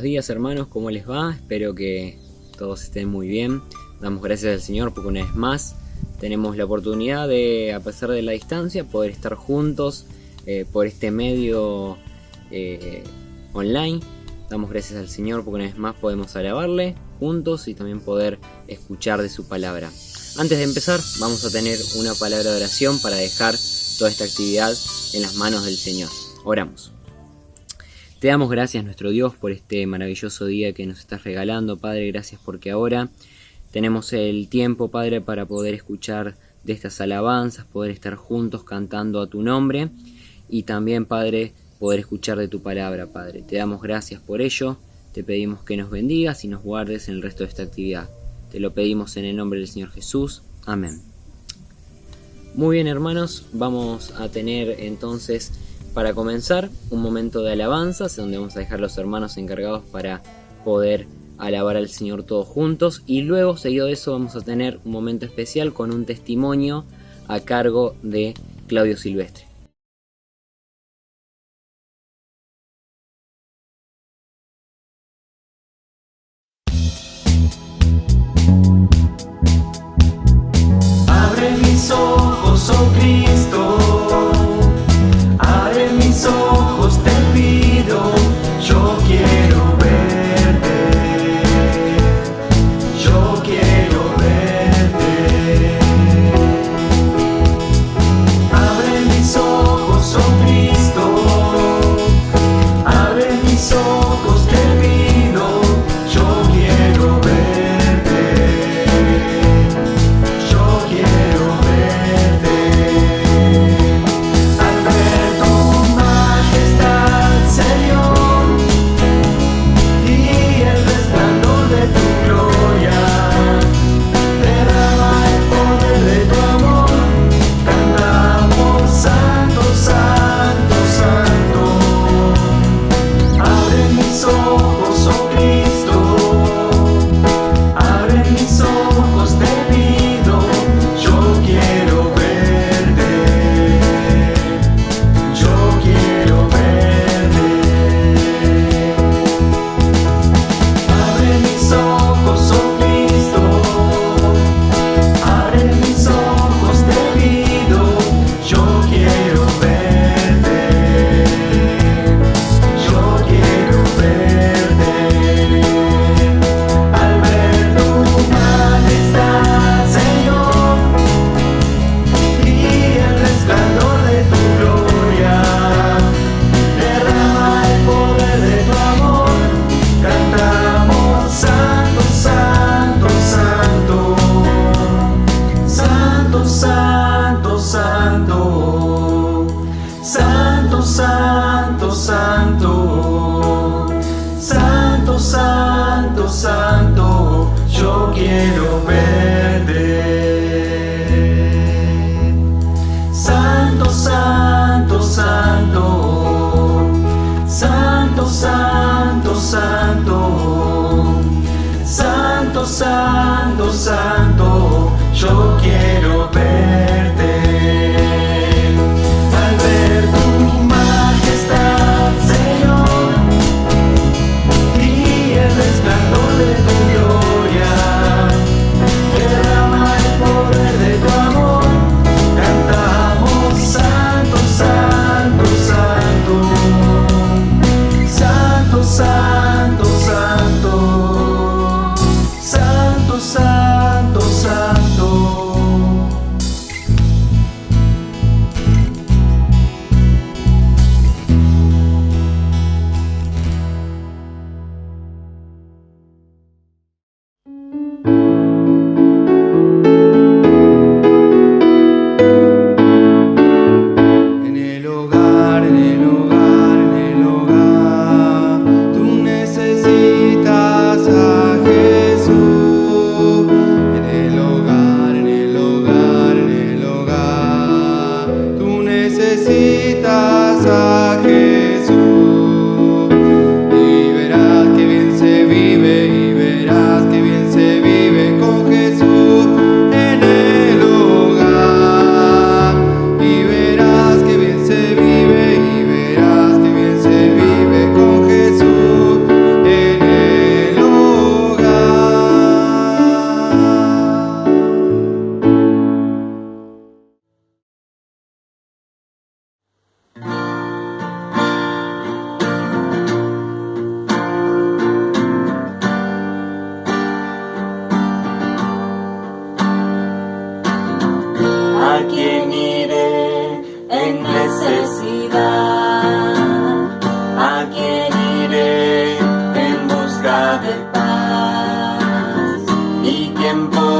Buenos días hermanos, ¿cómo les va? Espero que todos estén muy bien. Damos gracias al Señor porque una vez más tenemos la oportunidad de, a pesar de la distancia, poder estar juntos por este medio online. Damos gracias al Señor porque una vez más podemos alabarle juntos y también poder escuchar de su palabra. Antes de empezar, vamos a tener una palabra de oración para dejar toda esta actividad en las manos del Señor. Oramos. Te damos gracias, nuestro Dios, por este maravilloso día que nos estás regalando, Padre. Gracias porque ahora tenemos el tiempo, Padre, para poder escuchar de estas alabanzas, poder estar juntos cantando a tu nombre y también, Padre, poder escuchar de tu palabra, Padre. Te damos gracias por ello, te pedimos que nos bendigas y nos guardes en el resto de esta actividad. Te lo pedimos en el nombre del Señor Jesús. Amén. Muy bien, hermanos, vamos a tener entonces, para comenzar, un momento de alabanzas donde vamos a dejar a los hermanos encargados para poder alabar al Señor todos juntos, y luego, seguido de eso, vamos a tener un momento especial con un testimonio a cargo de Claudio Silvestre. Abre mis ojos, oh Cristo. Abre mis ojos, te pido, yo quiero verte, yo quiero verte. Abre mis ojos, oh Cristo, abre mis ojos, te pido, yo quiero verte, yo quiero verte. Santo, santo, yo quiero verte. Al ver tu majestad, Señor, y el resplandor de tu gloria, derrama el poder de tu amor. Cantamos santo, santo, santo, santo, santo, santo. Santo, santo, santo.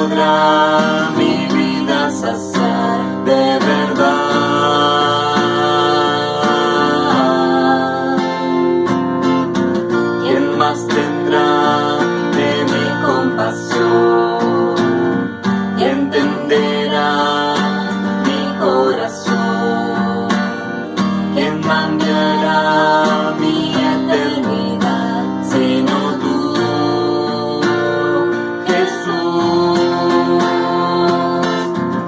podrá mi vida saciar de verdad? ¿Quién más tendrá de mi compasión y entenderá mi corazón? ¿Quién cambiará mi eternidad sino tú, Jesús?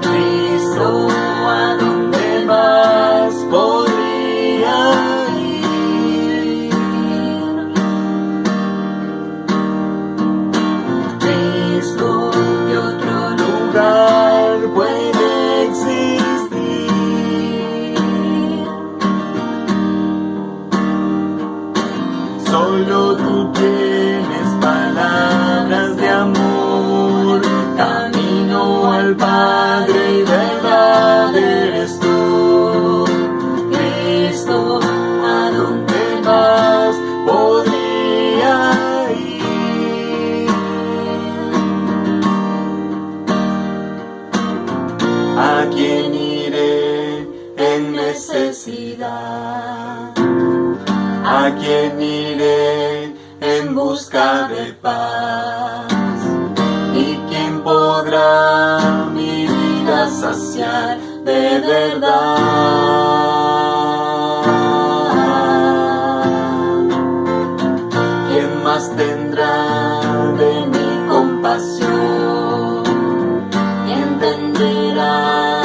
Cristo, ¿a dónde más podría ir? Cristo, ¿qué otro lugar puede existir? Solo tú tienes palabras de amor, camino al Padre y verdad eres tú. Cristo, ¿a dónde más podría ir? ¿A quién iré en necesidad? ¿A quién iré en busca de paz? ¿Y quién podrá mi vida saciar de verdad? ¿Quién más tendrá de mi compasión y entenderá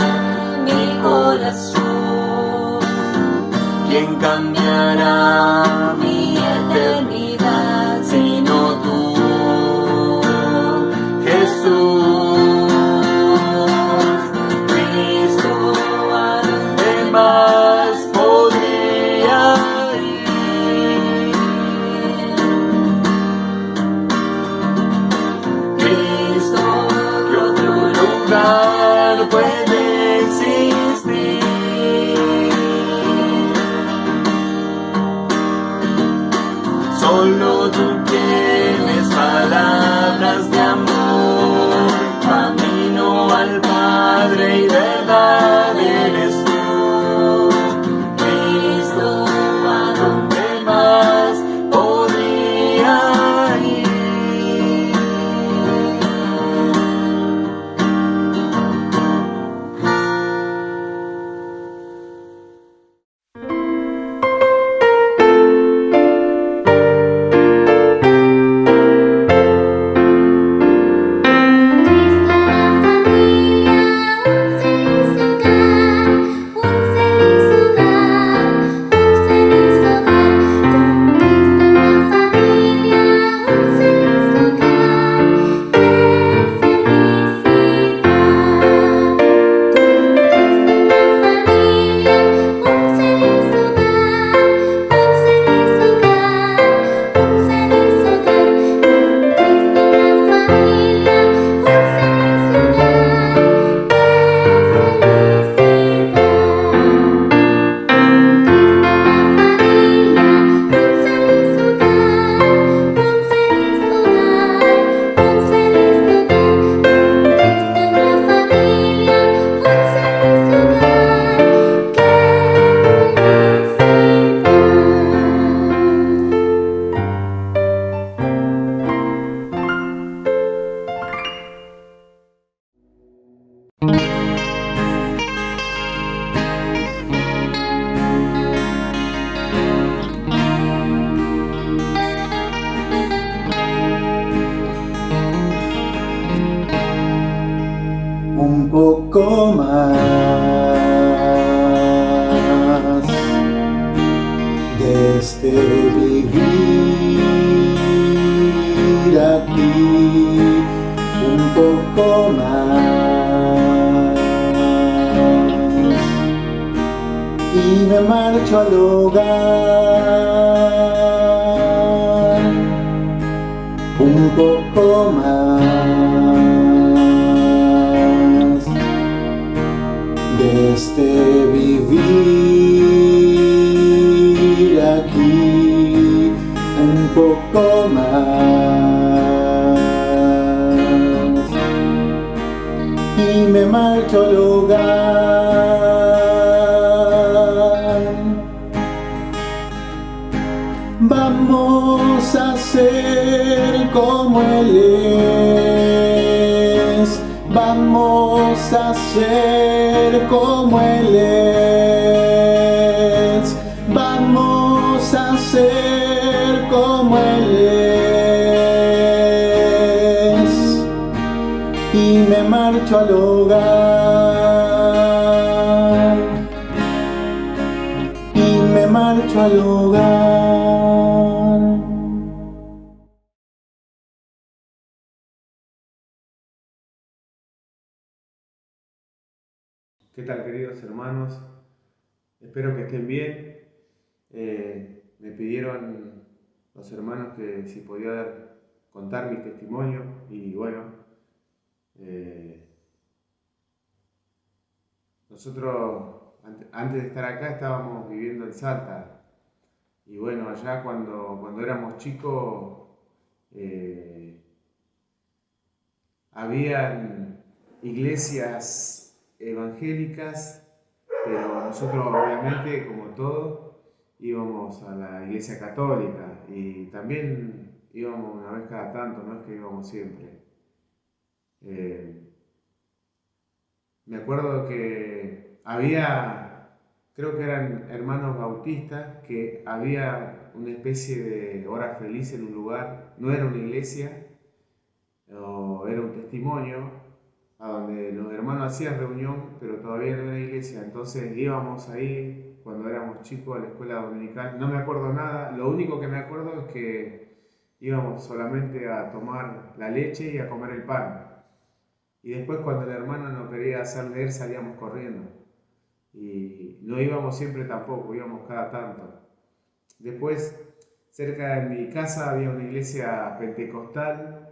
mi corazón? ¿Quién cambiará mi eternidad sino tú, Jesús? Cristo, ¿a dónde más podría ir? Cristo, ¿qué otro lugar puede existir? Solo tú tienes palabras de amor, camino al Padre y verdad eres tú. Cristo, ¿a dónde más podría ir? Un poco más de este vivir aquí, un poco más y me marcho al hogar, un poco más de este vivir aquí, un poco más marcho al hogar. Vamos a ser como Él es. Vamos a ser como Él es. Vamos a ser como Él es. Y me marcho al hogar. Y me marcho al hogar. ¿Qué tal, queridos hermanos? Espero que estén bien. Me pidieron los hermanos que si podía contar mi testimonio y bueno, nosotros antes de estar acá estábamos viviendo en Salta y bueno, allá cuando éramos chicos habían iglesias evangélicas, pero nosotros obviamente, como todos, íbamos a la iglesia católica y también íbamos una vez cada tanto, no es que íbamos siempre. Me acuerdo que creo que eran hermanos bautistas, que había una especie de hora feliz en un lugar, no era una iglesia, o era un testimonio, a donde los hermanos hacían reunión, pero todavía no era iglesia. Entonces íbamos ahí cuando éramos chicos a la escuela dominical. No me acuerdo nada, lo único que me acuerdo es que íbamos solamente a tomar la leche y a comer el pan. Y después cuando el hermano no quería hacer leer salíamos corriendo. Y no íbamos siempre tampoco, íbamos cada tanto. Después, cerca de mi casa había una iglesia pentecostal,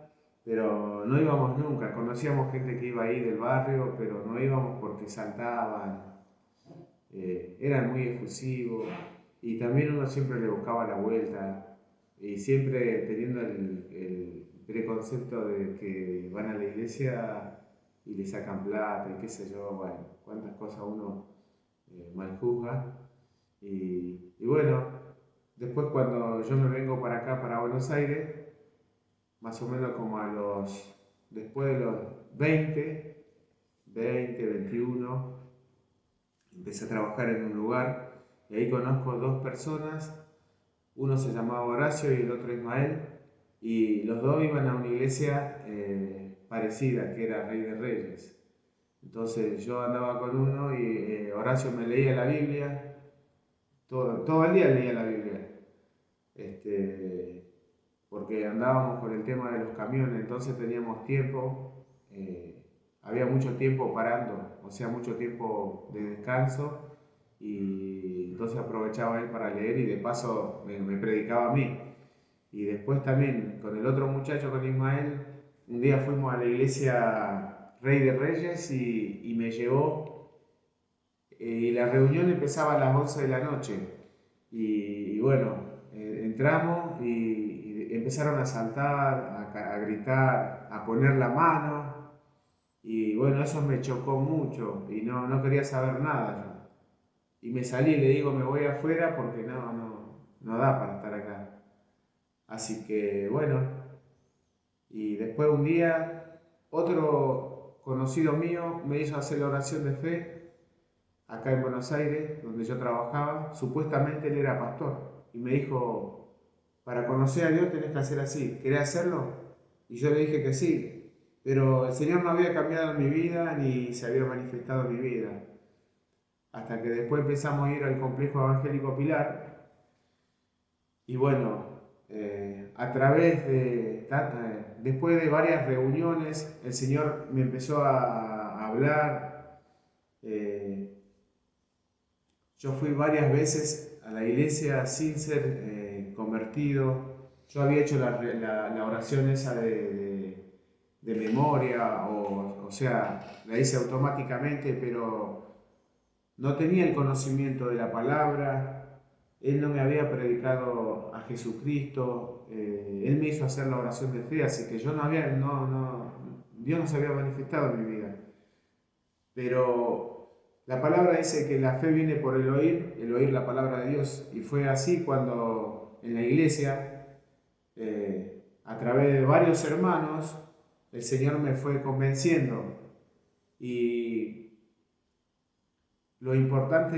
pero no íbamos nunca. Conocíamos gente que iba ahí del barrio, pero no íbamos porque saltaban, eran muy efusivos y también uno siempre le buscaba la vuelta y siempre teniendo el preconcepto de que van a la iglesia y le sacan plata y qué sé yo, bueno, cuántas cosas uno mal juzga. Y bueno, después cuando yo me vengo para acá, para Buenos Aires, más o menos como después de los 20, 21, empecé a trabajar en un lugar y ahí conozco dos personas, uno se llamaba Horacio y el otro Ismael, y los dos iban a una iglesia parecida, que era Rey de Reyes. Entonces yo andaba con uno y Horacio me leía la Biblia, todo el día leía la Biblia. Porque andábamos con el tema de los camiones, entonces teníamos tiempo, había mucho tiempo parando, o sea, mucho tiempo de descanso, y entonces aprovechaba él para leer y de paso me predicaba a mí. Y después también con el otro muchacho, con Ismael, un día fuimos a la iglesia Rey de Reyes y me llevó, y la reunión empezaba a las 11 de la noche, y bueno, entramos y empezaron a saltar, a gritar, a poner la mano y bueno, eso me chocó mucho y no quería saber nada yo. Y me salí y le digo, me voy afuera porque no da para estar acá. Así que bueno, y después un día otro conocido mío me hizo hacer la oración de fe acá en Buenos Aires, donde yo trabajaba. Supuestamente él era pastor y me dijo, para conocer a Dios tenés que hacer así, ¿querés hacerlo? Y yo le dije que sí, pero el Señor no había cambiado mi vida ni se había manifestado en mi vida. Hasta que después empezamos a ir al complejo evangélico Pilar y bueno, a través después de varias reuniones, el Señor me empezó a hablar. Yo fui varias veces a la iglesia sin ser convertido. Yo había hecho la oración esa de memoria, o sea, la hice automáticamente, pero no tenía el conocimiento de la palabra. Él no me había predicado a Jesucristo. Él me hizo hacer la oración de fe, así que Dios no se había manifestado en mi vida. pero la palabra dice que la fe viene por el oír la palabra de Dios. Y fue así cuando en la iglesia, a través de varios hermanos, el Señor me fue convenciendo. Y lo importante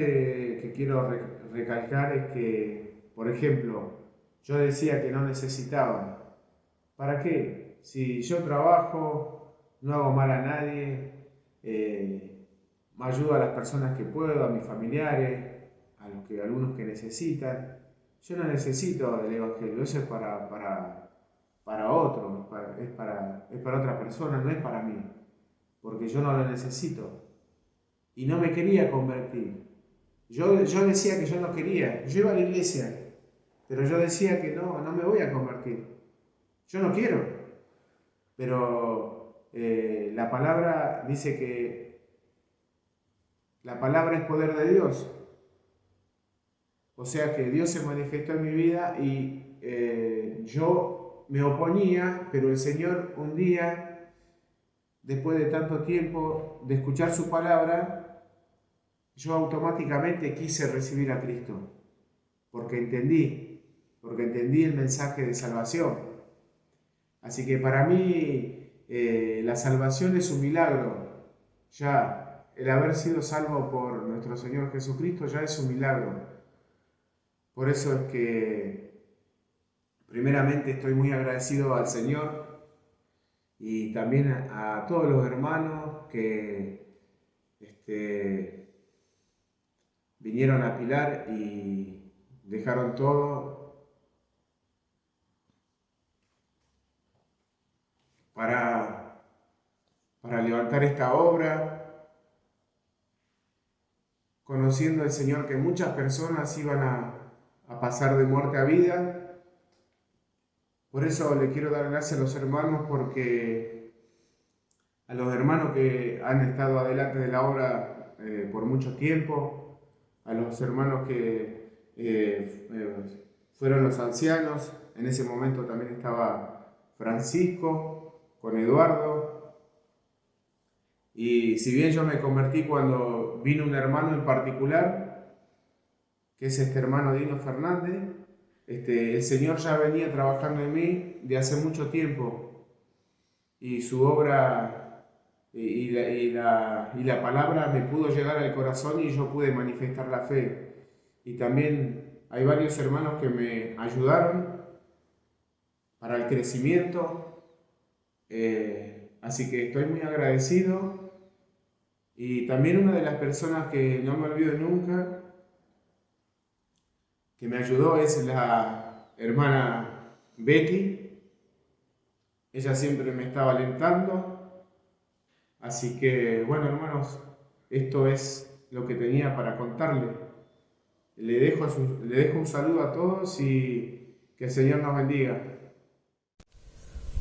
que quiero recalcar es que, por ejemplo, yo decía que no necesitaba. ¿Para qué? Si yo trabajo, no hago mal a nadie, me ayudo a las personas que puedo, a mis familiares, algunos que necesitan. Yo no necesito del Evangelio, eso es para otro, es para otra persona, no es para mí, porque yo no lo necesito. Y no me quería convertir. Yo decía que yo no quería, yo iba a la iglesia, pero yo decía que no me voy a convertir. Yo no quiero. Pero la palabra dice que la palabra es poder de Dios. O sea que Dios se manifestó en mi vida y yo me oponía, pero el Señor un día, después de tanto tiempo de escuchar su palabra, yo automáticamente quise recibir a Cristo, porque entendí el mensaje de salvación. Así que para mí la salvación es un milagro. Ya el haber sido salvo por nuestro Señor Jesucristo ya es un milagro. Por eso es que primeramente estoy muy agradecido al Señor y también a todos los hermanos que vinieron a Pilar y dejaron todo para levantar esta obra, conociendo al Señor que muchas personas iban a pasar de muerte a vida. Por eso le quiero dar gracias a los hermanos, porque a los hermanos que han estado adelante de la obra por mucho tiempo, a los hermanos que fueron los ancianos, en ese momento también estaba Francisco con Eduardo, y si bien yo me convertí cuando vino un hermano en particular, que es este hermano Dino Fernández, el Señor ya venía trabajando en mí de hace mucho tiempo, y su obra y la palabra me pudo llegar al corazón y yo pude manifestar la fe. Y también hay varios hermanos que me ayudaron para el crecimiento, así que estoy muy agradecido. Y también una de las personas que no me olvido nunca, que me ayudó, es la hermana Betty. Ella siempre me estaba alentando. Así que, bueno, hermanos, esto es lo que tenía para contarle. Le dejo un saludo a todos y que el Señor nos bendiga.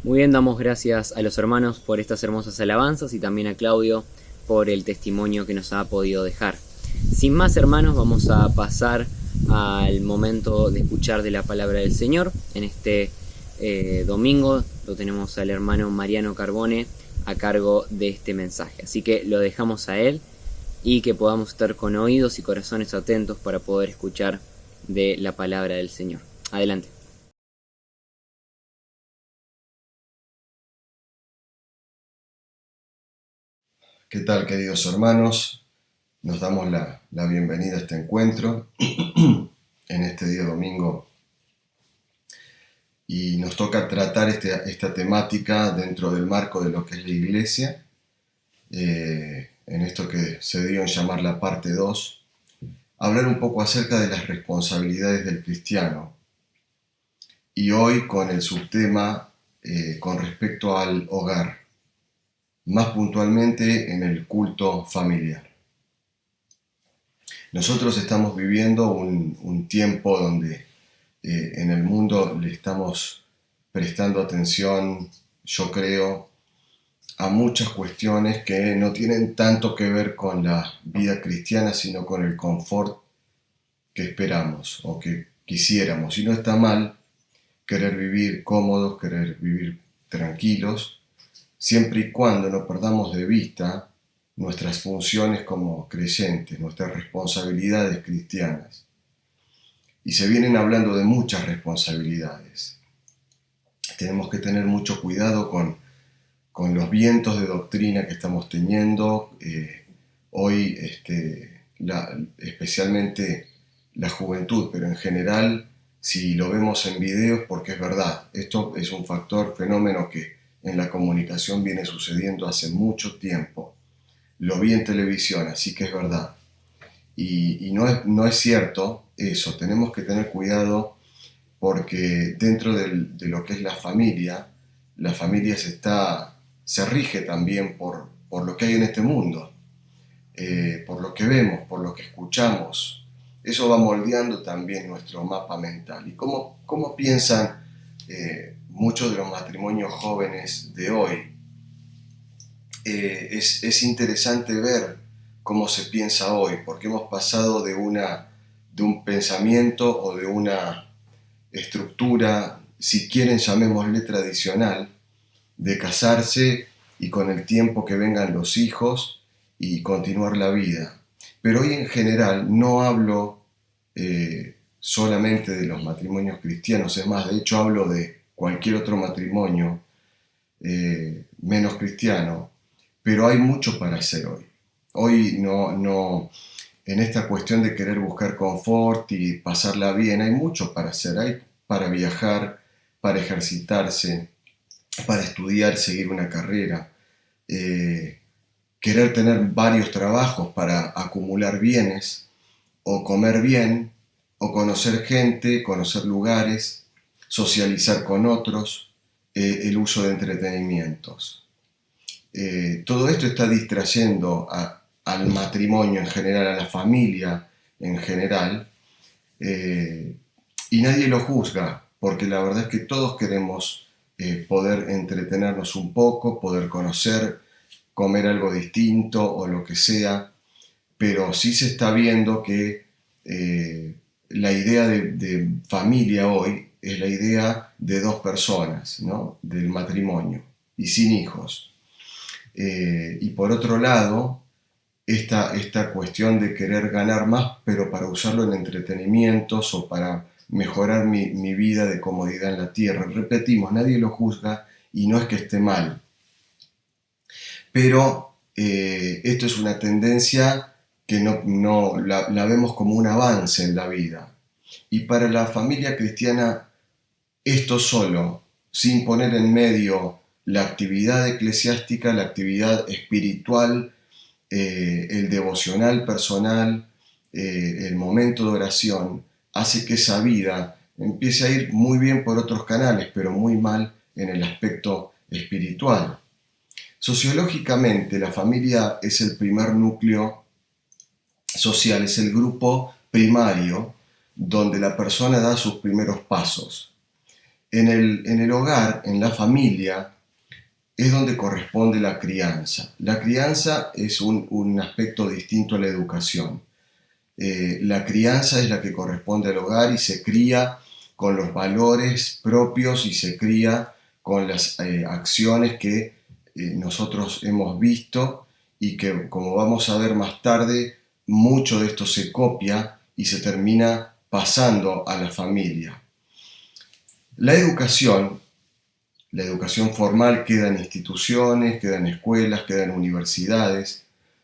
Muy bien, damos gracias a los hermanos por estas hermosas alabanzas y también a Claudio por el testimonio que nos ha podido dejar. Sin más, hermanos, vamos a pasar al momento de escuchar de la palabra del Señor. En este domingo lo tenemos al hermano Mariano Carbone a cargo de este mensaje, así que lo dejamos a él y que podamos estar con oídos y corazones atentos para poder escuchar de la palabra del Señor. Adelante. ¿Qué tal, queridos hermanos? Nos damos la bienvenida a este encuentro en este día domingo y nos toca tratar esta temática dentro del marco de lo que es la iglesia, en esto que se dio en llamar la parte 2, hablar un poco acerca de las responsabilidades del cristiano, y hoy con el subtema con respecto al hogar, más puntualmente en el culto familiar. Nosotros estamos viviendo un tiempo donde en el mundo le estamos prestando atención, yo creo, a muchas cuestiones que no tienen tanto que ver con la vida cristiana, sino con el confort que esperamos o que quisiéramos. Y no está mal querer vivir cómodos, querer vivir tranquilos, siempre y cuando no perdamos de vista nuestras funciones como creyentes, nuestras responsabilidades cristianas. Y se vienen hablando de muchas responsabilidades. Tenemos que tener mucho cuidado con los vientos de doctrina que estamos teniendo. Hoy, especialmente la juventud, pero en general, si lo vemos en videos, porque es verdad, esto es un fenómeno que en la comunicación viene sucediendo hace mucho tiempo. Lo vi en televisión, así que es verdad. Y no es cierto eso, tenemos que tener cuidado porque dentro de lo que es la familia se rige también por lo que hay en este mundo, por lo que vemos, por lo que escuchamos. Eso va moldeando también nuestro mapa mental. ¿Y cómo piensan muchos de los matrimonios jóvenes de hoy? Es interesante ver cómo se piensa hoy, porque hemos pasado de un pensamiento o de una estructura, si quieren llamémosle tradicional, de casarse y con el tiempo que vengan los hijos y continuar la vida. Pero hoy en general no hablo solamente de los matrimonios cristianos, es más, de hecho hablo de cualquier otro matrimonio menos cristiano, pero hay mucho para hacer hoy. Hoy no, en esta cuestión de querer buscar confort y pasarla bien, hay mucho para hacer, hay para viajar, para ejercitarse, para estudiar, seguir una carrera, querer tener varios trabajos para acumular bienes, o comer bien, o conocer gente, conocer lugares, socializar con otros, el uso de entretenimientos. Todo esto está distrayendo al matrimonio en general, a la familia en general, y nadie lo juzga, porque la verdad es que todos queremos poder entretenernos un poco, poder conocer, comer algo distinto o lo que sea, pero sí se está viendo que la idea de familia hoy es la idea de dos personas, ¿no? Del matrimonio y sin hijos. Y por otro lado, esta cuestión de querer ganar más, pero para usarlo en entretenimientos o para mejorar mi vida de comodidad en la tierra. Repetimos, nadie lo juzga y no es que esté mal. Pero esto es una tendencia que la vemos como un avance en la vida. Y para la familia cristiana, esto solo, sin poner en medio la actividad eclesiástica, la actividad espiritual, el devocional personal, el momento de oración, hace que esa vida empiece a ir muy bien por otros canales, pero muy mal en el aspecto espiritual. Sociológicamente, la familia es el primer núcleo social, es el grupo primario donde la persona da sus primeros pasos. En el hogar, en la familia, es donde corresponde la crianza. La crianza es un aspecto distinto a la educación. La crianza es la que corresponde al hogar y se cría con los valores propios y se cría con las acciones que nosotros hemos visto y que, como vamos a ver más tarde, mucho de esto se copia y se termina pasando a la familia. La educación formal queda en instituciones, queda en escuelas, queda en universidades,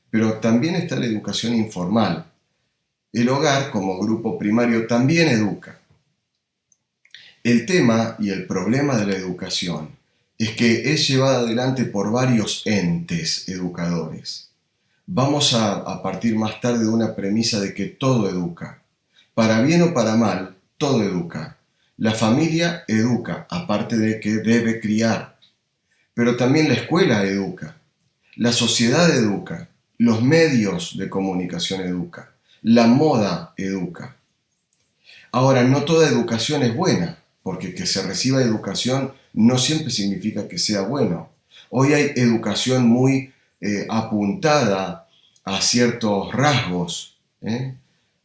pero también está la educación informal. El hogar, como grupo primario, también educa. El tema y el problema de la educación es que es llevada adelante por varios entes educadores. Vamos a partir más tarde de una premisa de que todo educa. Para bien o para mal, todo educa. La familia educa, aparte de que debe criar. Pero también la escuela educa. La sociedad educa. Los medios de comunicación educan. La moda educa. Ahora, no toda educación es buena, porque que se reciba educación no siempre significa que sea bueno. Hoy hay educación muy apuntada a ciertos rasgos.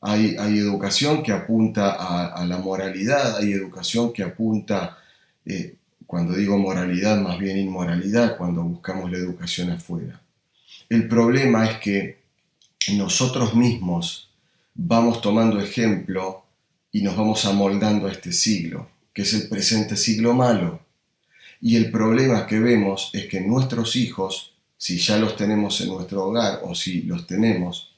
Hay educación que apunta a la moralidad, hay educación que apunta, cuando digo moralidad, más bien inmoralidad, cuando buscamos la educación afuera. El problema es que nosotros mismos vamos tomando ejemplo y nos vamos amoldando a este siglo, que es el presente siglo malo. Y el problema que vemos es que nuestros hijos, si ya los tenemos en nuestro hogar o si los tenemos,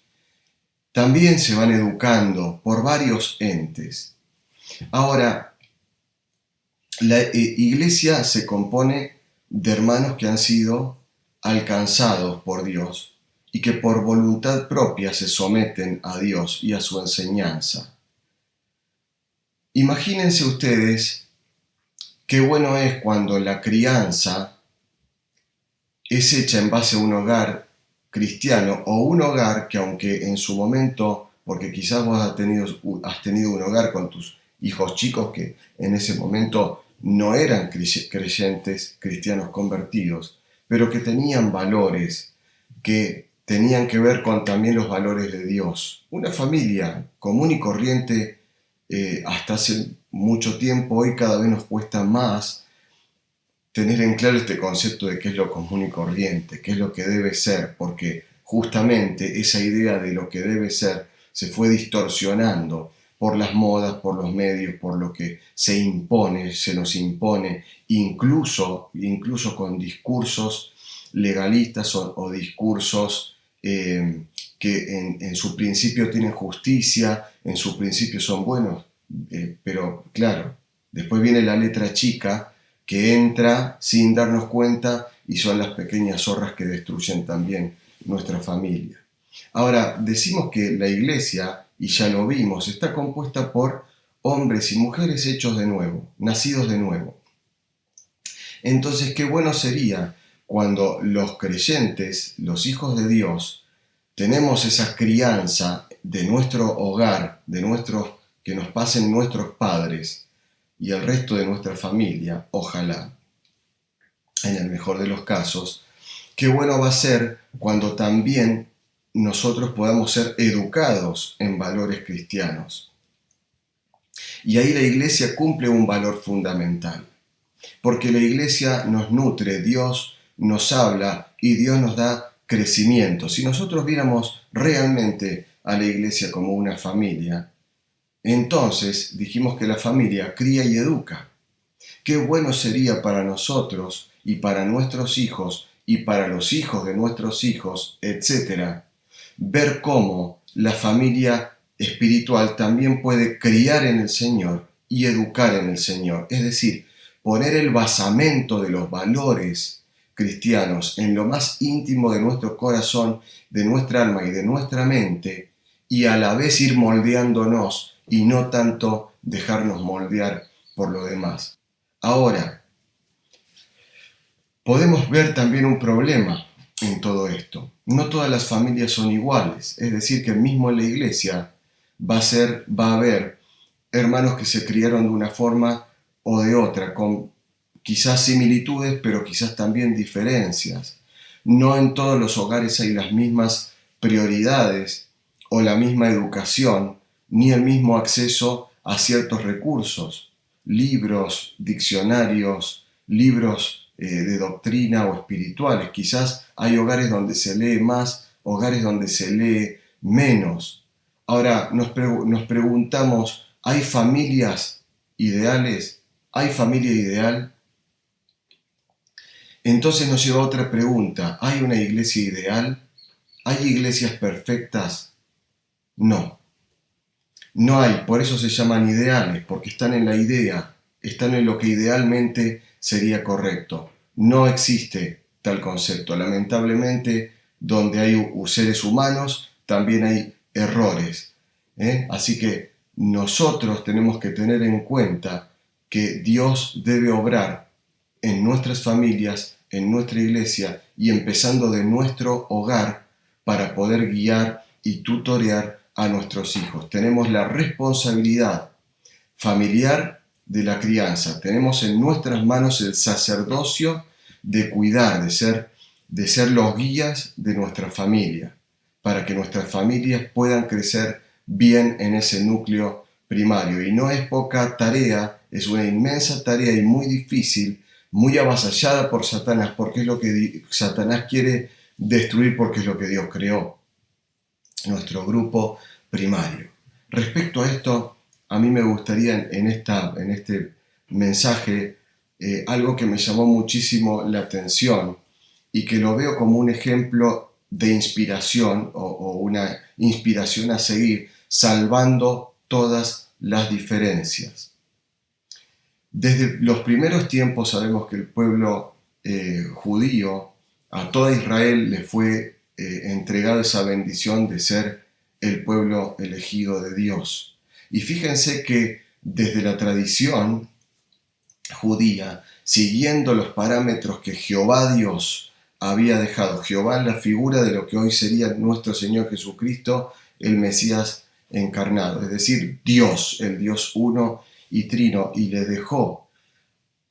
también se van educando por varios entes. Ahora, la iglesia se compone de hermanos que han sido alcanzados por Dios y que por voluntad propia se someten a Dios y a su enseñanza. Imagínense ustedes qué bueno es cuando la crianza es hecha en base a un hogar cristiano o un hogar que, aunque en su momento, porque quizás vos has tenido un hogar con tus hijos chicos que en ese momento no eran creyentes, cristianos convertidos, pero que tenían valores que tenían que ver con también los valores de Dios. Una familia común y corriente hasta hace mucho tiempo, hoy cada vez nos cuesta más tener en claro este concepto de qué es lo común y corriente, qué es lo que debe ser, porque justamente esa idea de lo que debe ser se fue distorsionando por las modas, por los medios, por lo que se impone, se nos impone, incluso con discursos legalistas o discursos que en su principio tienen justicia, en su principio son buenos, pero claro, después viene la letra chica que entra sin darnos cuenta y son las pequeñas zorras que destruyen también nuestra familia. Ahora, decimos que la iglesia, y ya lo vimos, está compuesta por hombres y mujeres hechos de nuevo, nacidos de nuevo. Entonces, qué bueno sería cuando los creyentes, los hijos de Dios, tenemos esa crianza de nuestro hogar, que nos pasen nuestros padres y el resto de nuestra familia, ojalá, en el mejor de los casos, qué bueno va a ser cuando también nosotros podamos ser educados en valores cristianos. Y ahí la iglesia cumple un valor fundamental, porque la iglesia nos nutre, Dios nos habla y Dios nos da crecimiento. Si nosotros viéramos realmente a la iglesia como una familia, entonces dijimos que la familia cría y educa. Qué bueno sería para nosotros y para nuestros hijos y para los hijos de nuestros hijos, etc., ver cómo la familia espiritual también puede criar en el Señor y educar en el Señor. Es decir, poner el basamento de los valores cristianos en lo más íntimo de nuestro corazón, de nuestra alma y de nuestra mente, y a la vez ir moldeándonos y no tanto dejarnos moldear por lo demás. Ahora, podemos ver también un problema en todo esto. No todas las familias son iguales, es decir, que mismo en la iglesia va a haber hermanos que se criaron de una forma o de otra, con quizás similitudes, pero quizás también diferencias. No en todos los hogares hay las mismas prioridades o la misma educación, ni el mismo acceso a ciertos recursos, libros, diccionarios, libros de doctrina o espirituales. Quizás hay hogares donde se lee más, hogares donde se lee menos. Ahora nos preguntamos, ¿hay familias ideales? ¿Hay familia ideal? Entonces nos lleva a otra pregunta, ¿hay una iglesia ideal? ¿Hay iglesias perfectas? No. No hay, por eso se llaman ideales, porque están en la idea, están en lo que idealmente sería correcto. No existe tal concepto. Lamentablemente, donde hay seres humanos, también hay errores. Así que nosotros tenemos que tener en cuenta que Dios debe obrar en nuestras familias, en nuestra iglesia y empezando de nuestro hogar para poder guiar y tutorear a nuestros hijos. Tenemos la responsabilidad familiar de la crianza. Tenemos en nuestras manos el sacerdocio de cuidar, de ser los guías de nuestra familia, para que nuestras familias puedan crecer bien en ese núcleo primario. Y no es poca tarea, es una inmensa tarea y muy difícil, muy avasallada por Satanás, porque es lo que Satanás quiere destruir porque es lo que Dios creó, nuestro grupo primario. Respecto a esto, a mí me gustaría en este mensaje algo que me llamó muchísimo la atención y que lo veo como un ejemplo de inspiración o una inspiración a seguir, salvando todas las diferencias. Desde los primeros tiempos sabemos que el pueblo judío, a toda Israel le fue entregada esa bendición de ser el pueblo elegido de Dios. Y fíjense que desde la tradición judía, siguiendo los parámetros que Jehová Dios había dejado, Jehová en la figura de lo que hoy sería nuestro Señor Jesucristo, el Mesías encarnado, es decir, Dios, el Dios uno y trino, y le dejó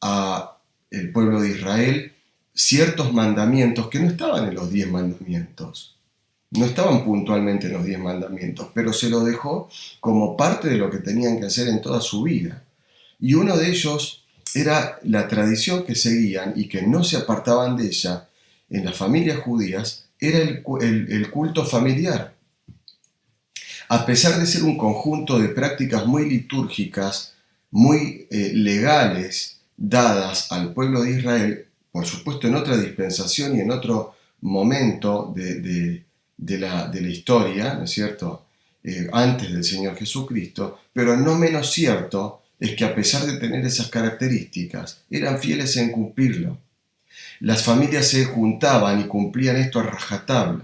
a el pueblo de Israel ciertos mandamientos que no estaban en los 10 mandamientos, no estaban puntualmente en los 10 mandamientos, pero se lo dejó como parte de lo que tenían que hacer en toda su vida. Y uno de ellos era la tradición que seguían y que no se apartaban de ella en las familias judías, era el culto familiar. A pesar de ser un conjunto de prácticas muy litúrgicas, muy legales, dadas al pueblo de Israel, por supuesto en otra dispensación y en otro momento de la historia, ¿no es cierto?, antes del Señor Jesucristo, pero no menos cierto es que a pesar de tener esas características, eran fieles en cumplirlo. Las familias se juntaban y cumplían esto a rajatabla.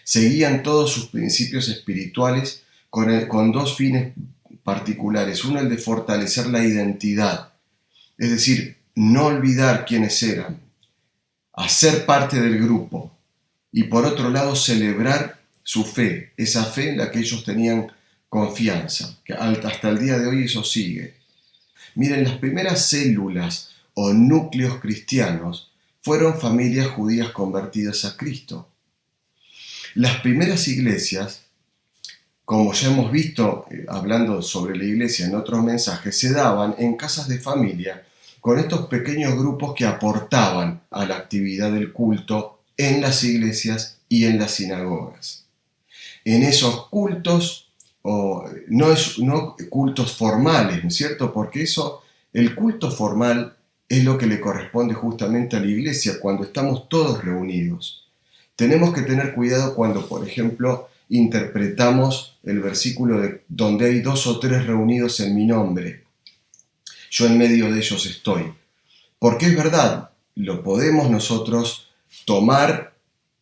Seguían todos sus principios espirituales con dos fines particulares. Uno, el de fortalecer la identidad, es decir, no olvidar quiénes eran, hacer parte del grupo, y por otro lado celebrar su fe, esa fe en la que ellos tenían confianza, que hasta el día de hoy eso sigue. Miren, las primeras células o núcleos cristianos fueron familias judías convertidas a Cristo. Las primeras iglesias, como ya hemos visto hablando sobre la iglesia en otros mensajes, se daban en casas de familia con estos pequeños grupos que aportaban a la actividad del culto en las iglesias y en las sinagogas. En esos cultos, no cultos formales, ¿no es cierto? Porque el culto formal es lo que le corresponde justamente a la iglesia cuando estamos todos reunidos. Tenemos que tener cuidado cuando, por ejemplo, interpretamos el versículo de donde hay 2 o 3 reunidos en mi nombre, yo en medio de ellos estoy. Porque es verdad, lo podemos nosotros tomar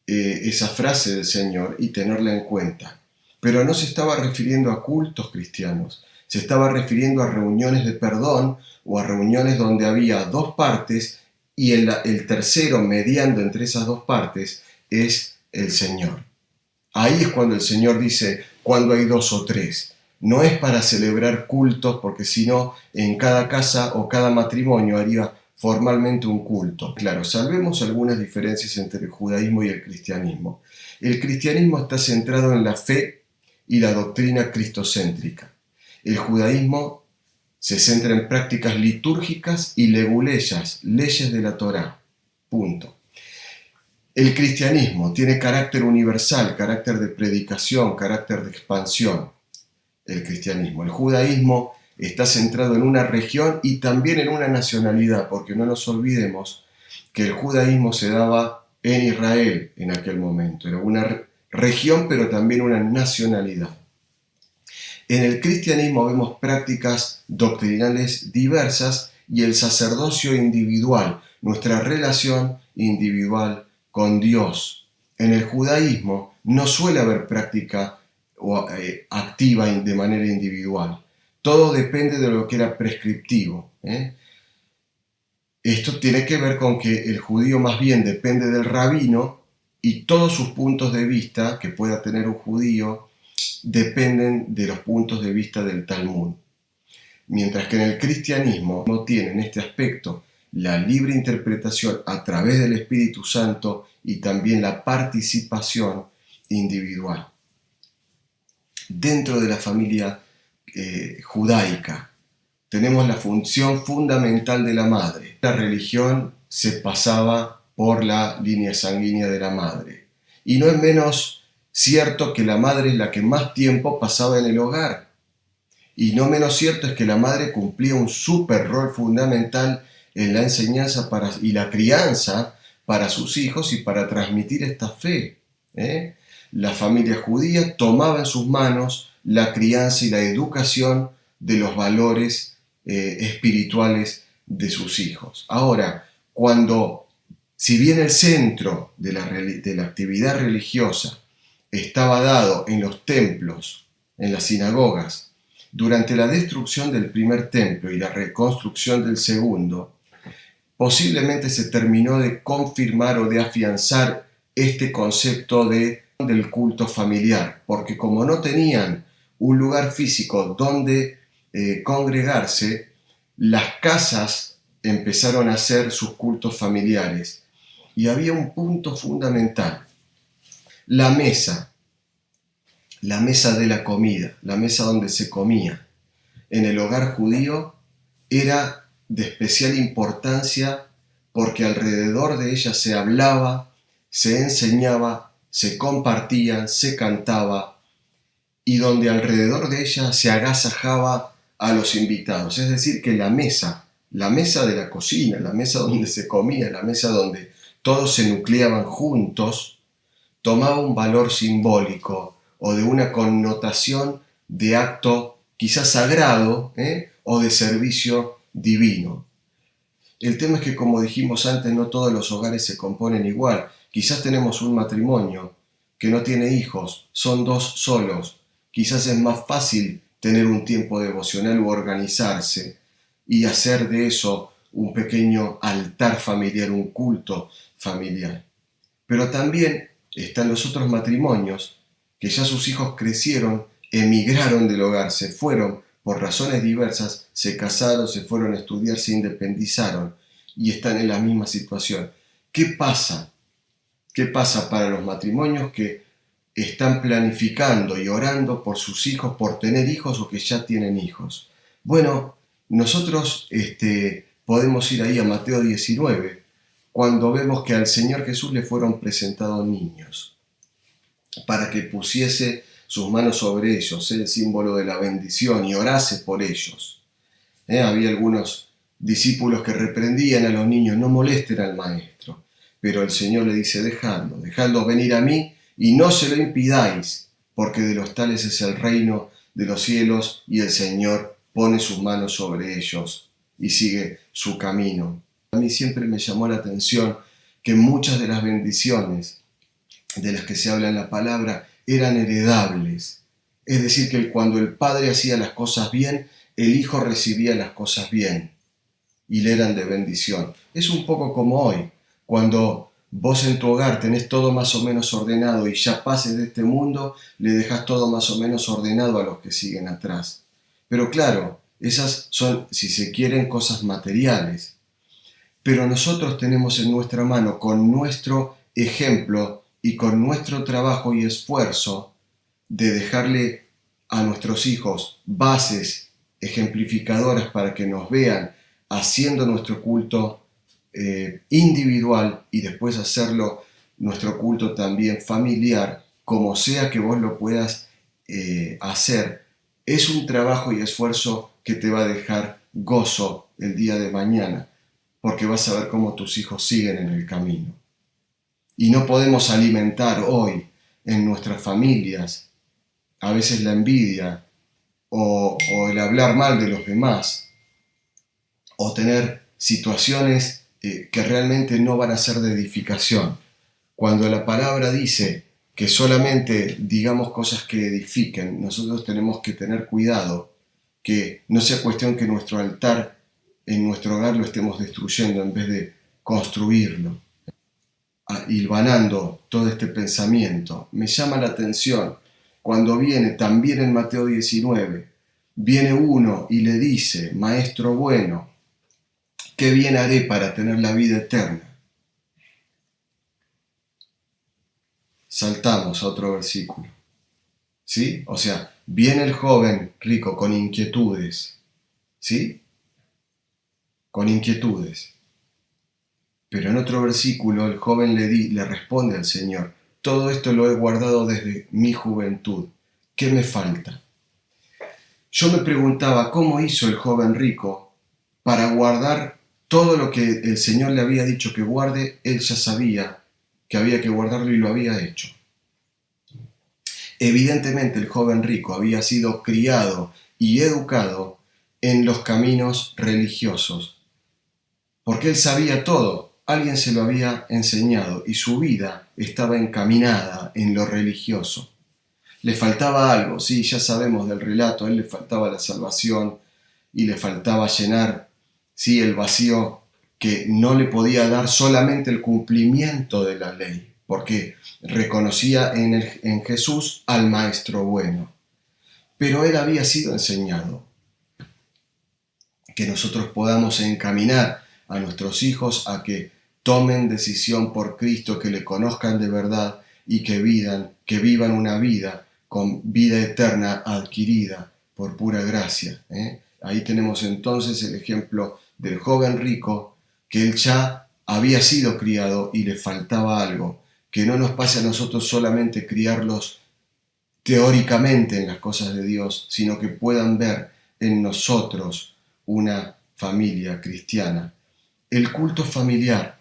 esa frase del Señor y tenerla en cuenta. Pero no se estaba refiriendo a cultos cristianos, se estaba refiriendo a reuniones de perdón o a reuniones donde había 2 partes y el tercero mediando entre esas 2 partes es el Señor. Ahí es cuando el Señor dice, cuando hay 2 o 3. No es para celebrar cultos, porque si no, en cada casa o cada matrimonio haría formalmente un culto. Claro, salvemos algunas diferencias entre el judaísmo y el cristianismo. El cristianismo está centrado en la fe y la doctrina cristocéntrica. El judaísmo se centra en prácticas litúrgicas y leguleyas, leyes de la Torá. Punto. El cristianismo tiene carácter universal, carácter de predicación, carácter de expansión. El cristianismo. El judaísmo está centrado en una región y también en una nacionalidad, porque no nos olvidemos que el judaísmo se daba en Israel en aquel momento. Era una región, pero también una nacionalidad. En el cristianismo vemos prácticas doctrinales diversas y el sacerdocio individual, nuestra relación individual con Dios. En el judaísmo no suele haber práctica activa de manera individual. Todo depende de lo que era prescriptivo. Esto tiene que ver con que el judío más bien depende del rabino y todos sus puntos de vista que pueda tener un judío dependen de los puntos de vista del Talmud. Mientras que en el cristianismo no tienen este aspecto la libre interpretación a través del Espíritu Santo y también la participación individual. Dentro de la familia judaica tenemos la función fundamental de la madre. La religión se pasaba por la línea sanguínea de la madre. Y no es menos cierto que la madre es la que más tiempo pasaba en el hogar. Y no menos cierto es que la madre cumplía un súper rol fundamental en la enseñanza y la crianza para sus hijos y para transmitir esta fe. La familia judía tomaba en sus manos la crianza y la educación de los valores espirituales de sus hijos. Ahora, si bien el centro de la actividad religiosa estaba dado en los templos, en las sinagogas, durante la destrucción del primer templo y la reconstrucción del segundo, posiblemente se terminó de confirmar o de afianzar este concepto del culto familiar, porque como no tenían un lugar físico donde congregarse, las casas empezaron a hacer sus cultos familiares. Y había un punto fundamental: la mesa de la comida, la mesa donde se comía en el hogar judío era de especial importancia, porque alrededor de ella se hablaba, se enseñaba, se compartía, se cantaba, y donde alrededor de ella se agasajaba a los invitados. Es decir, que la mesa de la cocina, la mesa donde se comía, la mesa donde todos se nucleaban juntos, tomaba un valor simbólico o de una connotación de acto quizás sagrado o de servicio divino. El tema es que, como dijimos antes, no todos los hogares se componen igual. Quizás tenemos un matrimonio que no tiene hijos, son dos solos. Quizás es más fácil tener un tiempo devocional o organizarse y hacer de eso un pequeño altar familiar, un culto familiar. Pero también están los otros matrimonios que ya sus hijos crecieron, emigraron del hogar, se fueron por razones diversas, se casaron, se fueron a estudiar, se independizaron y están en la misma situación. ¿Qué pasa? ¿Qué pasa para los matrimonios que están planificando y orando por sus hijos, por tener hijos o que ya tienen hijos? Bueno, nosotros podemos ir ahí a Mateo 19, cuando vemos que al Señor Jesús le fueron presentados niños, para que pusiese sus manos sobre ellos, el símbolo de la bendición, y orase por ellos. Había algunos discípulos que reprendían a los niños: no molesten al maestro. Pero el Señor le dice: dejadlo venir a mí y no se lo impidáis, porque de los tales es el reino de los cielos, y el Señor pone sus manos sobre ellos y sigue su camino. A mí siempre me llamó la atención que muchas de las bendiciones de las que se habla en la palabra eran heredables. Es decir, que cuando el padre hacía las cosas bien, el hijo recibía las cosas bien y le eran de bendición. Es un poco como hoy, cuando vos en tu hogar tenés todo más o menos ordenado y ya pases de este mundo, le dejás todo más o menos ordenado a los que siguen atrás. Pero claro, esas son, si se quieren, cosas materiales. Pero nosotros tenemos en nuestra mano, con nuestro ejemplo y con nuestro trabajo y esfuerzo, de dejarle a nuestros hijos bases ejemplificadoras para que nos vean haciendo nuestro culto individual y después hacerlo nuestro culto también familiar, como sea que vos lo puedas hacer. Es un trabajo y esfuerzo que te va a dejar gozo el día de mañana, porque vas a ver cómo tus hijos siguen en el camino. Y no podemos alimentar hoy en nuestras familias a veces la envidia o el hablar mal de los demás, o tener situaciones que realmente no van a ser de edificación. Cuando la palabra dice que solamente digamos cosas que edifiquen, nosotros tenemos que tener cuidado que no sea cuestión que nuestro altar en nuestro hogar lo estemos destruyendo en vez de construirlo. Hilvanando todo este pensamiento, me llama la atención cuando viene también en Mateo 19, viene uno y le dice: Maestro bueno, ¿qué bien haré para tener la vida eterna? Saltamos a otro versículo, ¿sí? O sea, viene el joven rico con inquietudes, ¿sí? Con inquietudes. Pero en otro versículo el joven le responde al Señor: todo esto lo he guardado desde mi juventud. ¿Qué me falta? Yo me preguntaba cómo hizo el joven rico para guardar todo lo que el Señor le había dicho que guarde. Él ya sabía que había que guardarlo y lo había hecho. Evidentemente el joven rico había sido criado y educado en los caminos religiosos, porque él sabía todo, alguien se lo había enseñado y su vida estaba encaminada en lo religioso. Le faltaba algo, sí, ya sabemos del relato, a él le faltaba la salvación y le faltaba llenar, sí, el vacío que no le podía dar solamente el cumplimiento de la ley, porque reconocía en Jesús al Maestro bueno. Pero él había sido enseñado. Que nosotros podamos encaminar a nuestros hijos a que tomen decisión por Cristo, que le conozcan de verdad y que vivan una vida con vida eterna adquirida por pura gracia. Ahí tenemos entonces el ejemplo del joven rico, que él ya había sido criado y le faltaba algo. Que no nos pase a nosotros solamente criarlos teóricamente en las cosas de Dios, sino que puedan ver en nosotros una familia cristiana. El culto familiar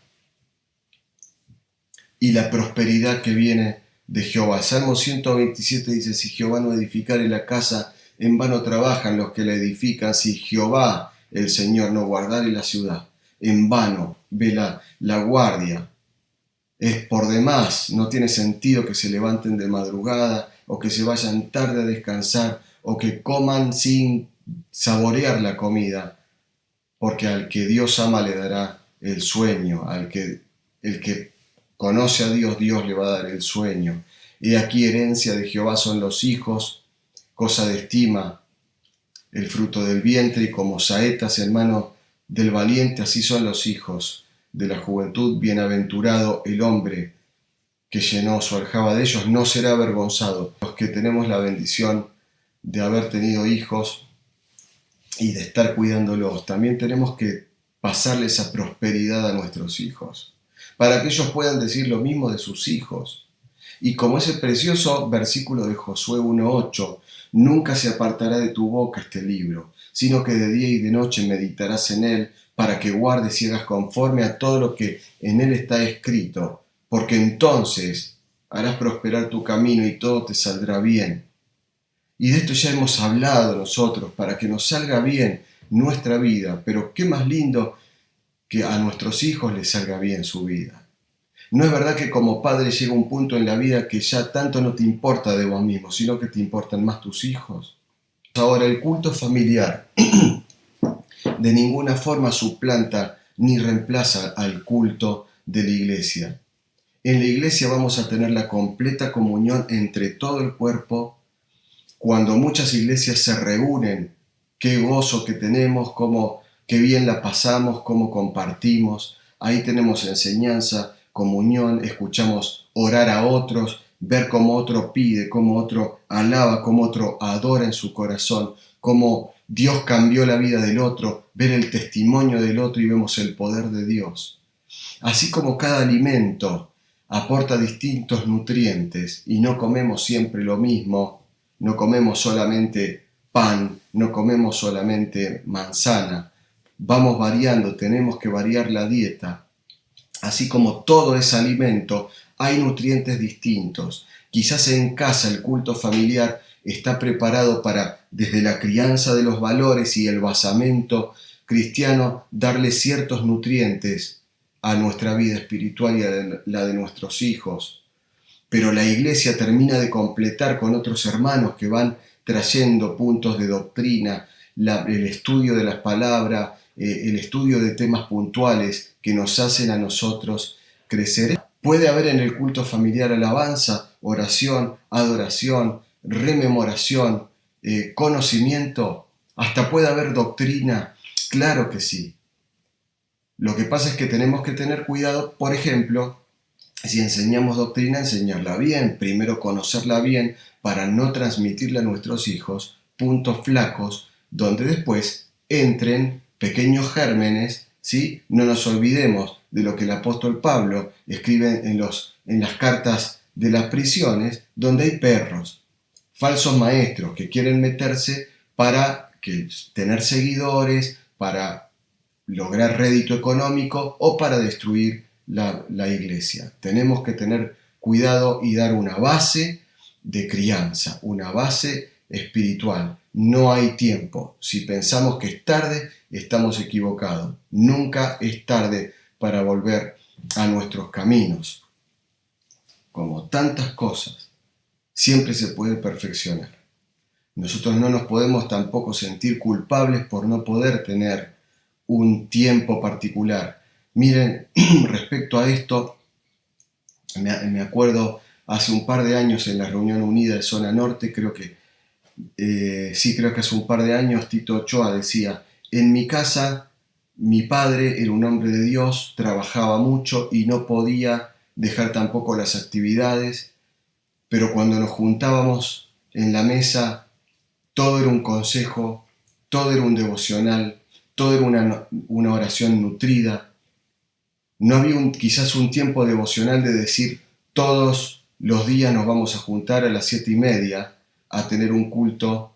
y la prosperidad que viene de Jehová. Salmo 127 dice: si Jehová no edificare la casa, en vano trabajan los que la edifican. Si Jehová, el Señor, no guardare la ciudad, en vano vela la guardia. Es por demás, no tiene sentido que se levanten de madrugada o que se vayan tarde a descansar o que coman sin saborear la comida, porque al que Dios ama le dará el sueño, el que conoce a Dios, Dios le va a dar el sueño. Y aquí herencia de Jehová son los hijos, cosa de estima, el fruto del vientre, y como saetas en mano del valiente, así son los hijos de la juventud. Bienaventurado el hombre que llenó su aljaba de ellos, no será avergonzado. Los que tenemos la bendición de haber tenido hijos y de estar cuidándolos, también tenemos que pasarle esa prosperidad a nuestros hijos, para que ellos puedan decir lo mismo de sus hijos. Y como ese precioso versículo de Josué 1:8, nunca se apartará de tu boca este libro, sino que de día y de noche meditarás en él, para que guardes y hagas conforme a todo lo que en él está escrito, porque entonces harás prosperar tu camino y todo te saldrá bien. Y de esto ya hemos hablado nosotros, para que nos salga bien nuestra vida, pero qué más lindo que a nuestros hijos les salga bien su vida. No es verdad que como padre llega un punto en la vida que ya tanto no te importa de vos mismo, sino que te importan más tus hijos. Ahora, el culto familiar de ninguna forma suplanta ni reemplaza al culto de la iglesia. En la iglesia vamos a tener la completa comunión entre todo el cuerpo. Cuando muchas iglesias se reúnen, qué gozo que tenemos, qué bien la pasamos, cómo compartimos. Ahí tenemos enseñanza, comunión, escuchamos orar a otros, ver cómo otro pide, cómo otro alaba, cómo otro adora en su corazón, cómo Dios cambió la vida del otro, ver el testimonio del otro y vemos el poder de Dios. Así como cada alimento aporta distintos nutrientes y no comemos siempre lo mismo, no comemos solamente pan, no comemos solamente manzana, vamos variando, tenemos que variar la dieta. Así como todo es alimento, hay nutrientes distintos. Quizás en casa el culto familiar está preparado para, desde la crianza de los valores y el basamento cristiano, darle ciertos nutrientes a nuestra vida espiritual y a la de nuestros hijos. Pero la iglesia termina de completar con otros hermanos que van trayendo puntos de doctrina, el estudio de las palabras, el estudio de temas puntuales que nos hacen a nosotros crecer. Puede haber en el culto familiar alabanza, oración, adoración, rememoración, conocimiento, hasta puede haber doctrina, claro que sí. Lo que pasa es que tenemos que tener cuidado, por ejemplo, si enseñamos doctrina, enseñarla bien, primero conocerla bien para no transmitirla a nuestros hijos, puntos flacos, donde después entren pequeños gérmenes, ¿sí? No nos olvidemos de lo que el apóstol Pablo escribe en las cartas de las prisiones donde hay perros, falsos maestros que quieren meterse para tener seguidores, para lograr rédito económico o para destruir la iglesia. Tenemos que tener cuidado y dar una base de crianza, una base espiritual. No hay tiempo. Si pensamos que es tarde, estamos equivocados. Nunca es tarde para volver a nuestros caminos. Como tantas cosas, siempre se puede perfeccionar. Nosotros no nos podemos tampoco sentir culpables por no poder tener un tiempo particular. Miren, respecto a esto, me acuerdo hace un par de años en la reunión unida de Zona Norte, creo que hace un par de años Tito Ochoa decía: en mi casa mi padre era un hombre de Dios, trabajaba mucho y no podía dejar tampoco las actividades, pero cuando nos juntábamos en la mesa, todo era un consejo, todo era un devocional, todo era una oración nutrida. No había quizás un tiempo devocional de decir todos los días nos vamos a juntar a las 7:30 a tener un culto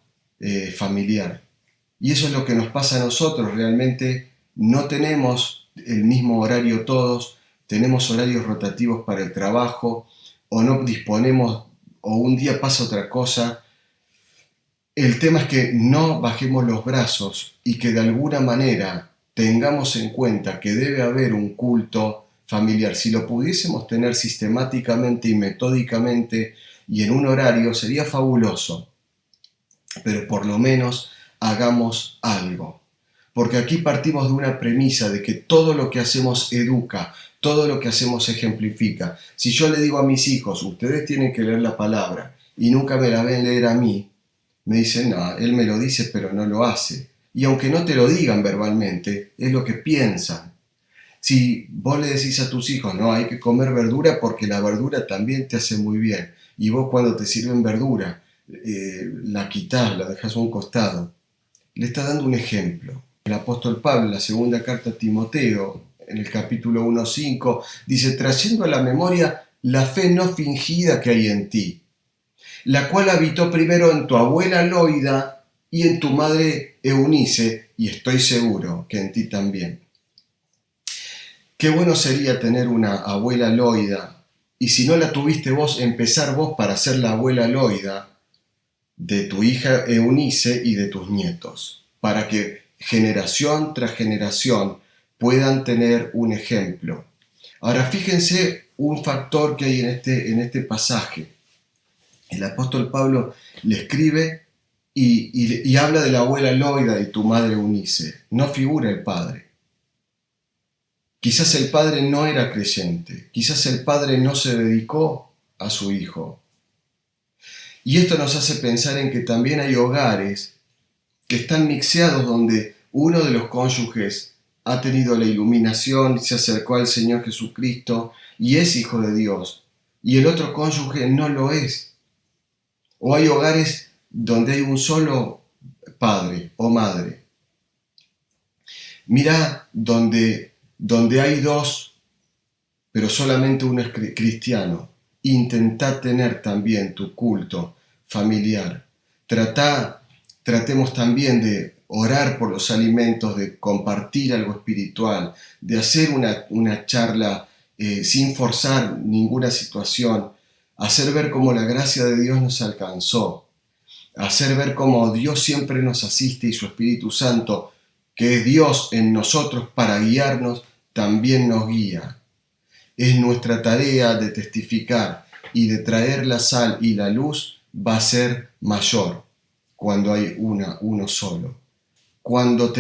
familiar. Y eso es lo que nos pasa a nosotros. Realmente no tenemos el mismo horario todos, tenemos horarios rotativos para el trabajo, o no disponemos, o un día pasa otra cosa. El tema es que no bajemos los brazos y que de alguna manera tengamos en cuenta que debe haber un culto familiar. Si lo pudiésemos tener sistemáticamente y metódicamente y en un horario, sería fabuloso. Pero por lo menos hagamos algo. Porque aquí partimos de una premisa de que todo lo que hacemos educa, todo lo que hacemos ejemplifica. Si yo le digo a mis hijos, ustedes tienen que leer la palabra, y nunca me la ven leer a mí, me dicen, no, él me lo dice pero no lo hace. Y aunque no te lo digan verbalmente, es lo que piensan. Si vos le decís a tus hijos, no, hay que comer verdura porque la verdura también te hace muy bien, y vos cuando te sirven verdura, la quitás, la dejás a un costado, le estás dando un ejemplo. El apóstol Pablo, en la segunda carta a Timoteo, en el capítulo 1:5, dice: trayendo a la memoria la fe no fingida que hay en ti, la cual habitó primero en tu abuela Loida y en tu madre Eunice, y estoy seguro que en ti también. Qué bueno sería tener una abuela Loida, y si no la tuviste vos, empezar vos para ser la abuela Loida de tu hija Eunice y de tus nietos, para que generación tras generación puedan tener un ejemplo. Ahora fíjense un factor que hay en este pasaje. El apóstol Pablo le escribe y habla de la abuela Loida y tu madre Eunice. No figura el padre. Quizás el padre no era creyente, quizás el padre no se dedicó a su hijo. Y esto nos hace pensar en que también hay hogares que están mixeados donde uno de los cónyuges ha tenido la iluminación, se acercó al Señor Jesucristo y es hijo de Dios, y el otro cónyuge no lo es. O hay hogares donde hay un solo padre o madre. Mira donde hay dos, pero solamente uno es cristiano. Intentá tener también tu culto familiar. Tratemos también de orar por los alimentos, de compartir algo espiritual, de hacer una charla sin forzar ninguna situación, hacer ver cómo la gracia de Dios nos alcanzó, hacer ver cómo Dios siempre nos asiste y su Espíritu Santo, que es Dios en nosotros para guiarnos, también nos guía. Es nuestra tarea de testificar y de traer la sal y la luz va a ser mayor cuando hay uno solo. Cuando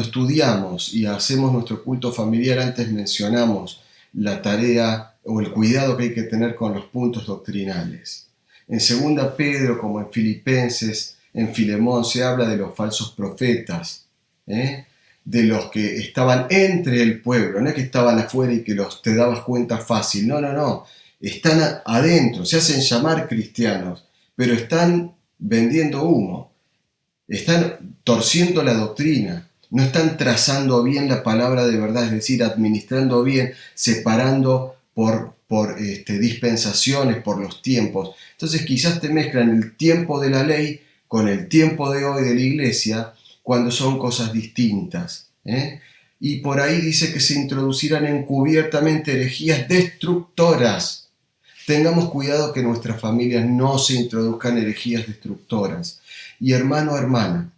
estudiamos y hacemos nuestro culto familiar, antes mencionamos la tarea o el cuidado que hay que tener con los puntos doctrinales. En 2 Pedro, como en Filipenses, en Filemón, se habla de los falsos profetas, de los que estaban entre el pueblo, no es que estaban afuera y que te dabas cuenta fácil, no, están adentro, se hacen llamar cristianos, pero están vendiendo humo, están torciendo la doctrina, no están trazando bien la palabra de verdad, es decir, administrando bien, separando por dispensaciones, por los tiempos. Entonces quizás te mezclan el tiempo de la ley con el tiempo de hoy de la iglesia, cuando son cosas distintas. Y por ahí dice que se introducirán encubiertamente herejías destructoras. Tengamos cuidado que en nuestras familias no se introduzcan herejías destructoras. Y hermano, hermana,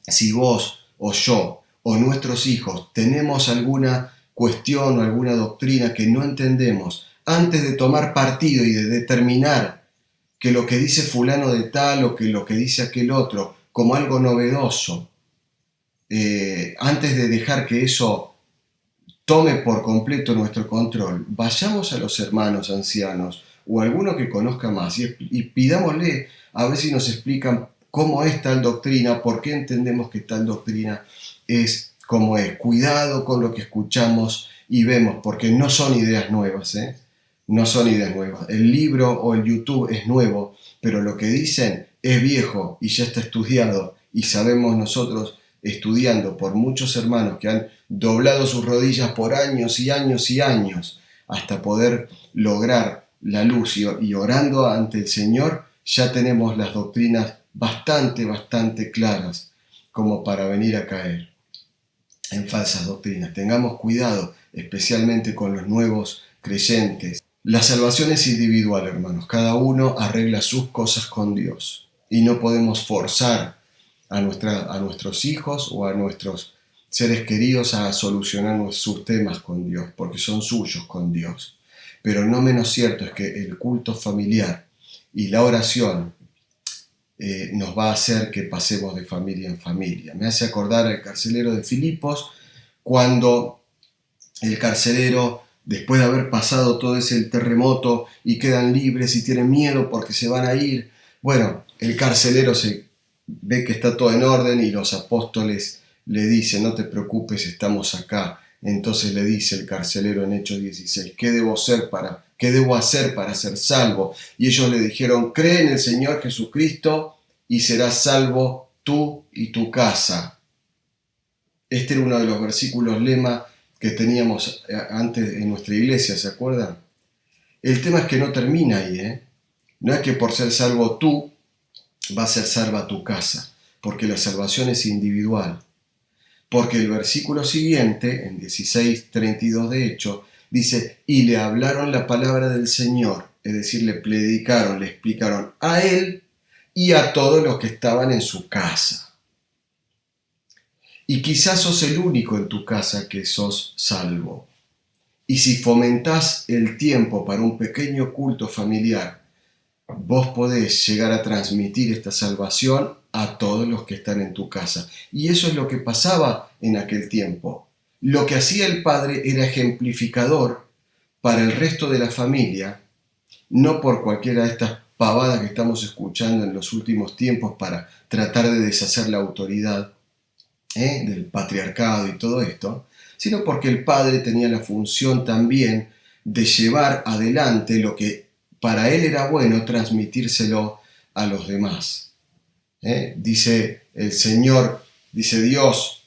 si vos o yo o nuestros hijos tenemos alguna cuestión o alguna doctrina que no entendemos, antes de tomar partido y de determinar que lo que dice fulano de tal o que lo que dice aquel otro como algo novedoso, antes de dejar que eso tome por completo nuestro control, vayamos a los hermanos ancianos o a alguno que conozca más y pidámosle a ver si nos explican cómo es tal doctrina, por qué entendemos que tal doctrina es como es. Cuidado con lo que escuchamos y vemos, porque no son ideas nuevas, no son ideas nuevas. El libro o el YouTube es nuevo, pero lo que dicen es viejo y ya está estudiado, y sabemos nosotros, estudiando por muchos hermanos que han doblado sus rodillas por años y años y años hasta poder lograr la luz, y orando ante el Señor, ya tenemos las doctrinas bastante claras como para venir a caer en falsas doctrinas. Tengamos cuidado, especialmente con los nuevos creyentes. La salvación es individual, hermanos. Cada uno arregla sus cosas con Dios y no podemos forzar a nuestros hijos o a nuestros seres queridos a solucionar sus temas con Dios, porque son suyos con Dios. Pero no menos cierto es que el culto familiar y la oración nos va a hacer que pasemos de familia en familia. Me hace acordar al carcelero de Filipos, cuando el carcelero, después de haber pasado todo ese terremoto y quedan libres y tienen miedo porque se van a ir, bueno, el carcelero se ve que está todo en orden y los apóstoles le dicen: no te preocupes, estamos acá. Entonces le dice el carcelero en Hechos 16: ¿qué debo hacer para ser salvo? Y ellos le dijeron: cree en el Señor Jesucristo y serás salvo tú y tu casa. Este era uno de los versículos lema que teníamos antes en nuestra iglesia, ¿se acuerdan? El tema es que no termina ahí, No es que por ser salvo tú va a ser salva tu casa, porque la salvación es individual. Porque el versículo siguiente, en 16:32 de hecho, dice: y le hablaron la palabra del Señor, es decir, le predicaron, le explicaron a él y a todos los que estaban en su casa. Y quizás sos el único en tu casa que sos salvo. Y si fomentás el tiempo para un pequeño culto familiar, vos podés llegar a transmitir esta salvación a todos los que están en tu casa. Y eso es lo que pasaba en aquel tiempo. Lo que hacía el padre era ejemplificador para el resto de la familia, no por cualquiera de estas pavadas que estamos escuchando en los últimos tiempos para tratar de deshacer la autoridad del patriarcado y todo esto, sino porque el padre tenía la función también de llevar adelante lo que para él era bueno, transmitírselo a los demás. Dice el Señor, dice Dios,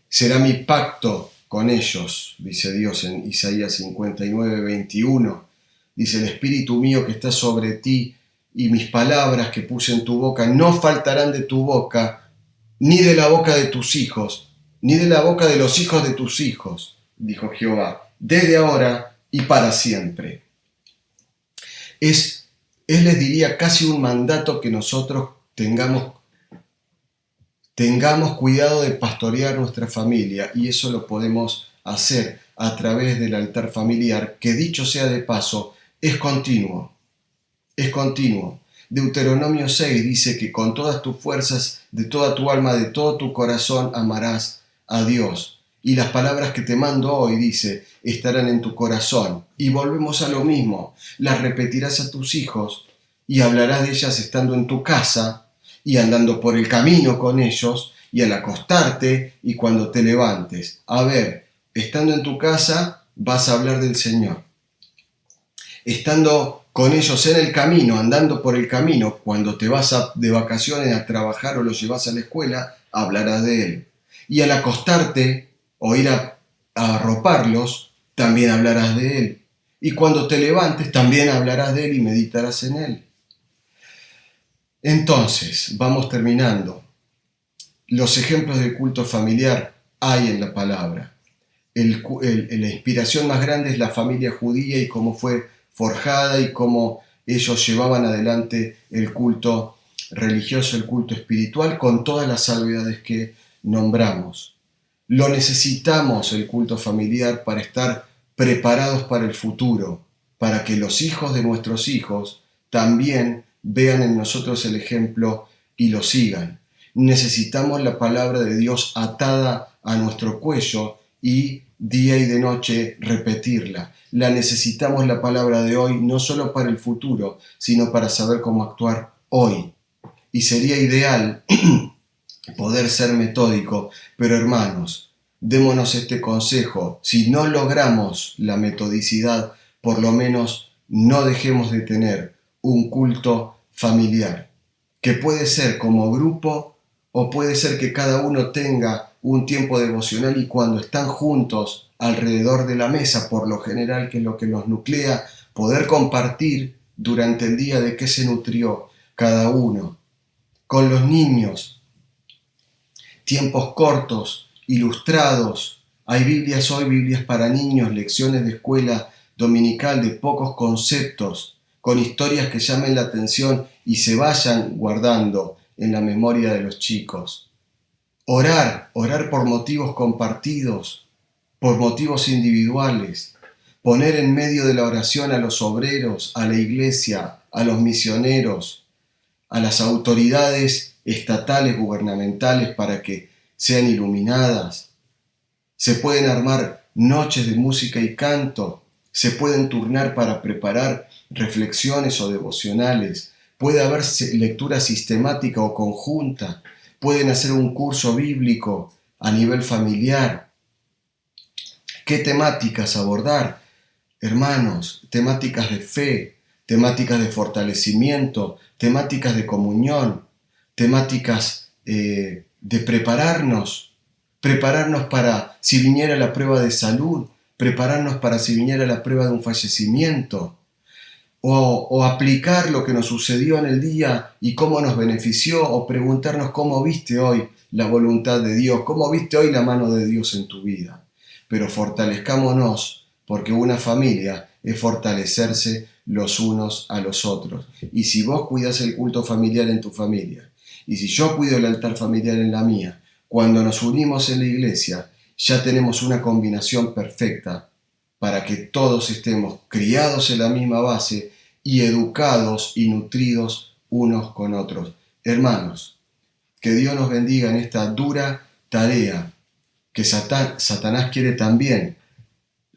será mi pacto con ellos, dice Dios en Isaías 59:21. Dice: el Espíritu mío que está sobre ti y mis palabras que puse en tu boca no faltarán de tu boca, ni de la boca de tus hijos, ni de la boca de los hijos de tus hijos, dijo Jehová, desde ahora y para siempre. Es, les diría, casi un mandato que nosotros tengamos cuidado de pastorear nuestra familia, y eso lo podemos hacer a través del altar familiar, que dicho sea de paso, es continuo. Deuteronomio 6 dice que con todas tus fuerzas, de toda tu alma, de todo tu corazón amarás a Dios. Y las palabras que te mando hoy, dice, estarán en tu corazón. Y volvemos a lo mismo, las repetirás a tus hijos y hablarás de ellas estando en tu casa y andando por el camino con ellos y al acostarte y cuando te levantes. A ver, estando en tu casa vas a hablar del Señor. Estando con ellos en el camino, andando por el camino, cuando te vas de vacaciones a trabajar o los llevas a la escuela, hablarás de Él. Y al acostarte o ir a arroparlos, también hablarás de Él. Y cuando te levantes, también hablarás de Él y meditarás en Él. Entonces, vamos terminando. Los ejemplos del culto familiar hay en la palabra. La inspiración más grande es la familia judía y cómo fue forjada y cómo ellos llevaban adelante el culto religioso, el culto espiritual, con todas las salvedades que nombramos. Lo necesitamos, el culto familiar, para estar preparados para el futuro, para que los hijos de nuestros hijos también vean en nosotros el ejemplo y lo sigan. Necesitamos la palabra de Dios atada a nuestro cuello y día y de noche repetirla. La necesitamos la palabra de hoy no solo para el futuro, sino para saber cómo actuar hoy. Y sería ideal poder ser metódico, pero hermanos, démonos este consejo: si no logramos la metodicidad, por lo menos no dejemos de tener un culto familiar, que puede ser como grupo o puede ser que cada uno tenga un tiempo devocional y cuando están juntos alrededor de la mesa, por lo general, que es lo que nos nuclea, poder compartir durante el día de qué se nutrió cada uno. Con los niños, tiempos cortos, ilustrados. Hay Biblias hoy, Biblias para niños, lecciones de escuela dominical de pocos conceptos, con historias que llamen la atención y se vayan guardando en la memoria de los chicos. Orar por motivos compartidos, por motivos individuales. Poner en medio de la oración a los obreros, a la iglesia, a los misioneros, a las autoridades estatales, gubernamentales, para que sean iluminadas. Se pueden armar noches de música y canto, se pueden turnar para preparar reflexiones o devocionales, puede haber lectura sistemática o conjunta, pueden hacer un curso bíblico a nivel familiar. ¿Qué temáticas abordar? Hermanos, temáticas de fe, temáticas de fortalecimiento, temáticas de comunión, temáticas de prepararnos para si viniera la prueba de salud, prepararnos para si viniera la prueba de un fallecimiento, o aplicar lo que nos sucedió en el día y cómo nos benefició, o preguntarnos cómo viste hoy la voluntad de Dios, cómo viste hoy la mano de Dios en tu vida. Pero fortalezcámonos, porque una familia es fortalecerse los unos a los otros. Y si vos cuidas el culto familiar en tu familia, y si yo cuido el altar familiar en la mía, cuando nos unimos en la iglesia, ya tenemos una combinación perfecta para que todos estemos criados en la misma base y educados y nutridos unos con otros. Hermanos, que Dios nos bendiga en esta dura tarea que Satanás quiere también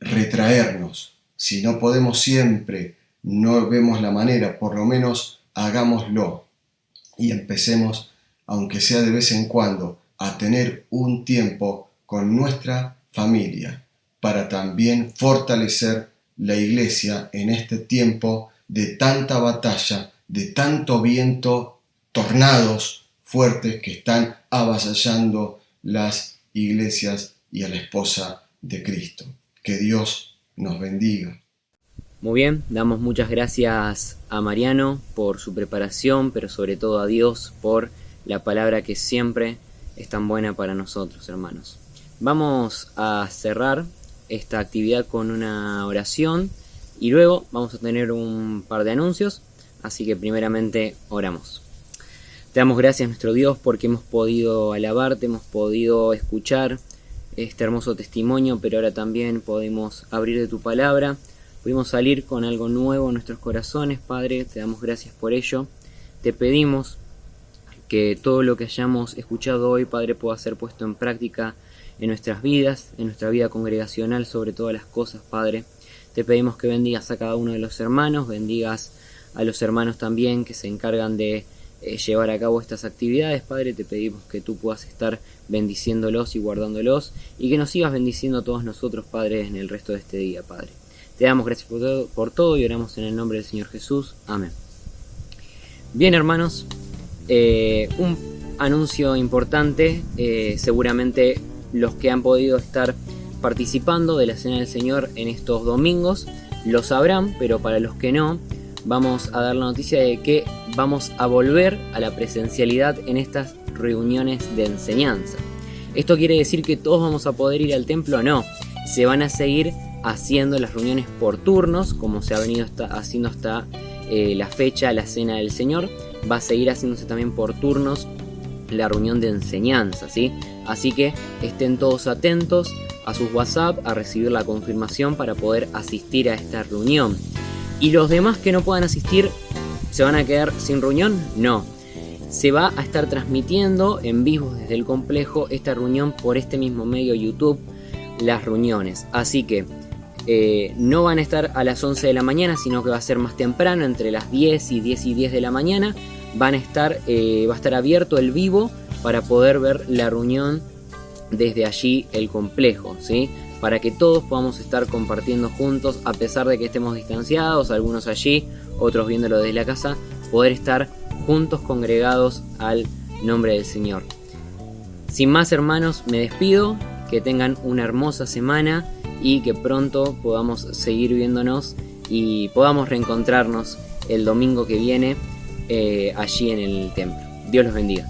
retraernos. Si no podemos siempre, no vemos la manera, por lo menos hagámoslo y empecemos, aunque sea de vez en cuando, a tener un tiempo con nuestra familia para también fortalecer la iglesia en este tiempo de tanta batalla, de tanto viento, tornados fuertes que están avasallando las iglesias y a la esposa de Cristo. Que Dios nos bendiga. Muy bien, damos muchas gracias a Mariano por su preparación, pero sobre todo a Dios por la palabra que siempre es tan buena para nosotros, hermanos. Vamos a cerrar esta actividad con una oración y luego vamos a tener un par de anuncios, así que primeramente oramos. Te damos gracias, nuestro Dios, porque hemos podido alabarte, hemos podido escuchar este hermoso testimonio, pero ahora también podemos abrir de tu palabra, pudimos salir con algo nuevo en nuestros corazones, Padre, te damos gracias por ello. Te pedimos que todo lo que hayamos escuchado hoy, Padre, pueda ser puesto en práctica en nuestras vidas, en nuestra vida congregacional, sobre todas las cosas, Padre. Te pedimos que bendigas a cada uno de los hermanos, bendigas a los hermanos también que se encargan de llevar a cabo estas actividades, Padre. Te pedimos que tú puedas estar bendiciéndolos y guardándolos y que nos sigas bendiciendo a todos nosotros, Padre, en el resto de este día, Padre. Te damos gracias por todo y oramos en el nombre del Señor Jesús. Amén. Bien, hermanos, un anuncio importante, seguramente los que han podido estar participando de la Cena del Señor en estos domingos lo sabrán, pero para los que no, vamos a dar la noticia de que vamos a volver a la presencialidad en estas reuniones de enseñanza. ¿Esto quiere decir que todos vamos a poder ir al templo? No, se van a seguir haciendo las reuniones por turnos, como se ha venido haciendo hasta la fecha, la Cena del Señor. Va a seguir haciéndose también por turnos la reunión de enseñanza, ¿sí? Así que estén todos atentos a sus WhatsApp a recibir la confirmación para poder asistir a esta reunión. ¿Y los demás que no puedan asistir se van a quedar sin reunión? No. Se va a estar transmitiendo en vivo desde el complejo esta reunión por este mismo medio YouTube, las reuniones. Así que no van a estar a las 11 de la mañana, sino que va a ser más temprano, entre las 10 y 10 y 10 de la mañana. Va a estar abierto el vivo para poder ver la reunión desde allí el complejo, ¿sí? Para que todos podamos estar compartiendo juntos, a pesar de que estemos distanciados, algunos allí, otros viéndolo desde la casa, poder estar juntos congregados al nombre del Señor. Sin más, hermanos, me despido, que tengan una hermosa semana y que pronto podamos seguir viéndonos y podamos reencontrarnos el domingo que viene allí en el templo. Dios los bendiga.